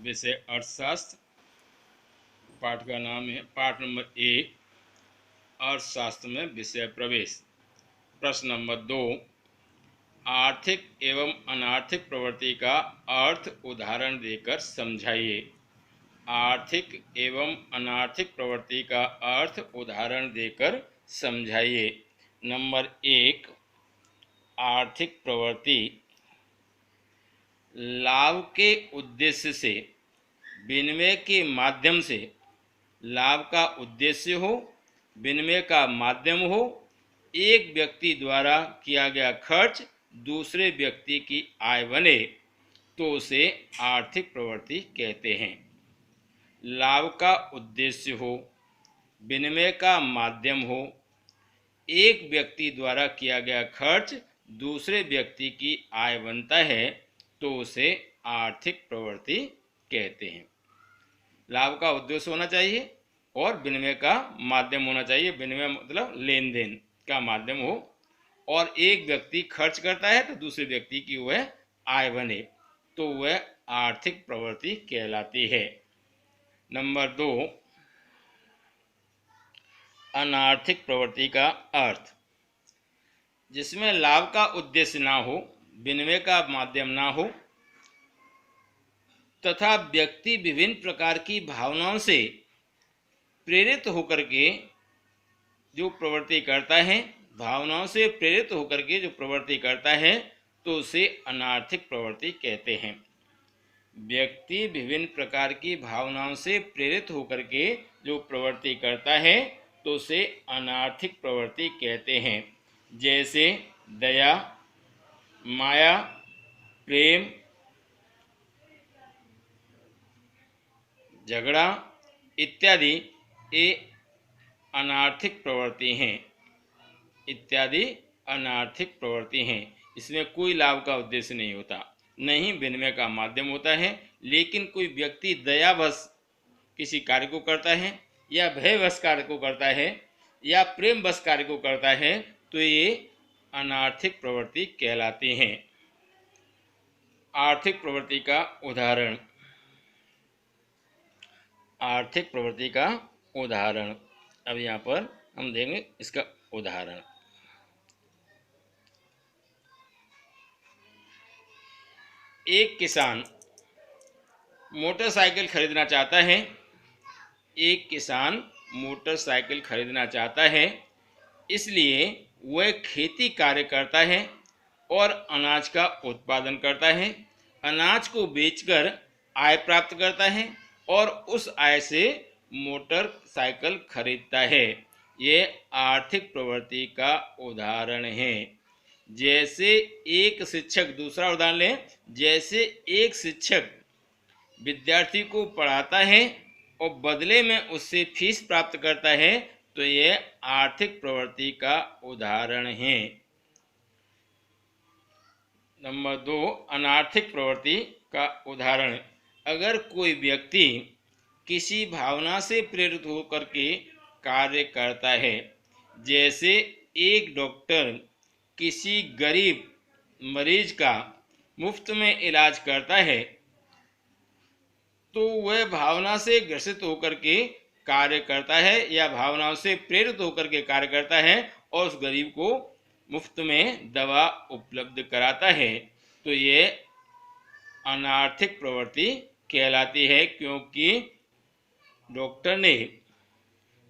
विषय अर्थशास्त्र। पाठ का नाम है पाठ नंबर 1, अर्थशास्त्र में विषय प्रवेश। प्रश्न नंबर 2, आर्थिक एवं अनार्थिक प्रवृत्ति का अर्थ उदाहरण देकर समझाइए। आर्थिक एवं अनार्थिक प्रवृत्ति का अर्थ उदाहरण देकर समझाइए। नंबर 1, आर्थिक प्रवृत्ति लाभ के उद्देश्य से, विनिमय के माध्यम से, लाभ का उद्देश्य हो, विनिमय का माध्यम हो, एक व्यक्ति द्वारा किया गया खर्च दूसरे व्यक्ति की आय बने तो उसे आर्थिक प्रवृत्ति कहते हैं। लाभ का उद्देश्य हो, विनिमय का माध्यम हो, एक व्यक्ति द्वारा किया गया खर्च दूसरे व्यक्ति की आय बनता है तो उसे आर्थिक प्रवृत्ति कहते हैं। लाभ का उद्देश्य होना चाहिए और विनिमय का माध्यम होना चाहिए। विनिमय मतलब लेन देन का माध्यम हो, और एक व्यक्ति खर्च करता है तो दूसरे व्यक्ति की वह आय बने तो वह आर्थिक प्रवृत्ति कहलाती है। नंबर 2, अनार्थिक प्रवृत्ति का अर्थ, जिसमें लाभ का उद्देश्य ना हो, विनिमय का माध्यम ना हो तथा व्यक्ति विभिन्न प्रकार की भावनाओं से प्रेरित होकर के जो प्रवृत्ति करता है, भावनाओं से प्रेरित होकर के जो प्रवृत्ति करता है तो उसे अनार्थिक प्रवृत्ति कहते हैं। व्यक्ति विभिन्न प्रकार की भावनाओं से प्रेरित होकर के जो प्रवृत्ति करता है तो उसे अनार्थिक प्रवृत्ति कहते हैं। जैसे दया, माया, प्रेम, झगड़ा इत्यादि ये अनार्थिक प्रवृत्ति हैं। इत्यादि अनार्थिक प्रवृत्ति हैं। इसमें कोई लाभ का उद्देश्य नहीं होता, नहीं विनिमय का माध्यम होता है। लेकिन कोई व्यक्ति दयावश किसी कार्य को करता है या भयवश कार्य को करता है या प्रेमवश कार्य को करता है तो ये अनार्थिक प्रवृत्ति कहलाती हैं। आर्थिक प्रवृत्ति का उदाहरण। आर्थिक प्रवृत्ति का उदाहरण अब यहाँ पर हम देंगे इसका उदाहरण। एक किसान मोटरसाइकिल खरीदना चाहता है। एक किसान मोटरसाइकिल खरीदना चाहता है, इसलिए वह खेती कार्य करता है और अनाज का उत्पादन करता है। अनाज को बेचकर आय प्राप्त करता है और उस आय से मोटरसाइकिल खरीदता है। ये आर्थिक प्रवृत्ति का उदाहरण है। जैसे एक शिक्षक, दूसरा उदाहरण लें, जैसे एक शिक्षक विद्यार्थी को पढ़ाता है और बदले में उससे फीस प्राप्त करता है तो यह आर्थिक प्रवृत्ति का उदाहरण है। नंबर 2, अनार्थिक प्रवृत्ति का उदाहरण। अगर कोई व्यक्ति किसी भावना से प्रेरित होकर के कार्य करता है, जैसे एक डॉक्टर किसी गरीब मरीज का मुफ्त में इलाज करता है, तो वह भावना से ग्रसित होकर के कार्य करता है या भावनाओं से प्रेरित होकर के कार्य करता है और उस गरीब को मुफ्त में दवा उपलब्ध कराता है तो ये अनार्थिक प्रवृत्ति कहलाती है, क्योंकि डॉक्टर ने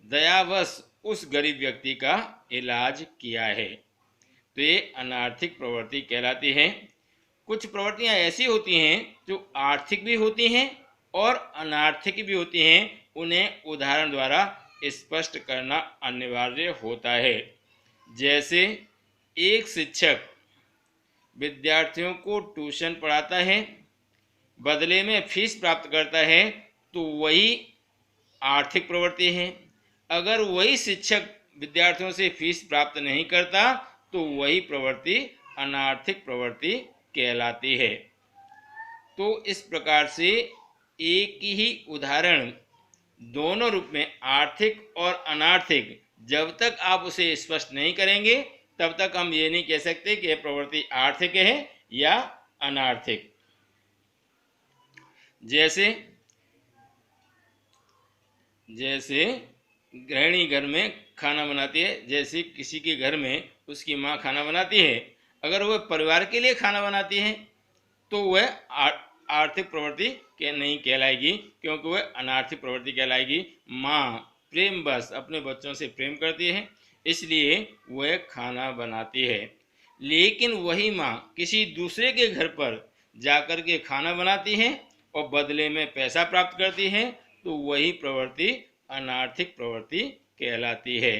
दयावश उस गरीब व्यक्ति का इलाज किया है। तो ये अनार्थिक प्रवृत्ति कहलाती है। कुछ प्रवृत्तियां ऐसी होती हैं जो आर्थिक भी होती हैं और अनार्थिक भी होती हैं। उन्हें उदाहरण द्वारा स्पष्ट करना अनिवार्य होता है। जैसे एक शिक्षक विद्यार्थियों को ट्यूशन पढ़ाता है, बदले में फीस प्राप्त करता है तो वही आर्थिक प्रवृत्ति है। अगर वही शिक्षक विद्यार्थियों से फीस प्राप्त नहीं करता तो वही प्रवृत्ति अनार्थिक प्रवृत्ति कहलाती है। तो इस प्रकार से एक ही उदाहरण दोनों रूप में, आर्थिक और अनार्थिक, जब तक आप उसे स्पष्ट नहीं करेंगे तब तक हम ये नहीं कह सकते कि यह प्रवृत्ति आर्थिक है या अनार्थिक। जैसे जैसे गृहिणी घर में खाना बनाती है, जैसे किसी के घर में उसकी माँ खाना बनाती है, अगर वह परिवार के लिए खाना बनाती है तो वह आर्थिक प्रवृत्ति के नहीं कहलाएगी, क्योंकि वह अनार्थिक प्रवृत्ति कहलाएगी। माँ प्रेम बस अपने बच्चों से प्रेम करती है, इसलिए वह खाना बनाती है। लेकिन वही माँ किसी दूसरे के घर पर जाकर के खाना बनाती है और बदले में पैसा प्राप्त करती है, तो वही प्रवृत्ति अनार्थिक प्रवृत्ति कहलाती है।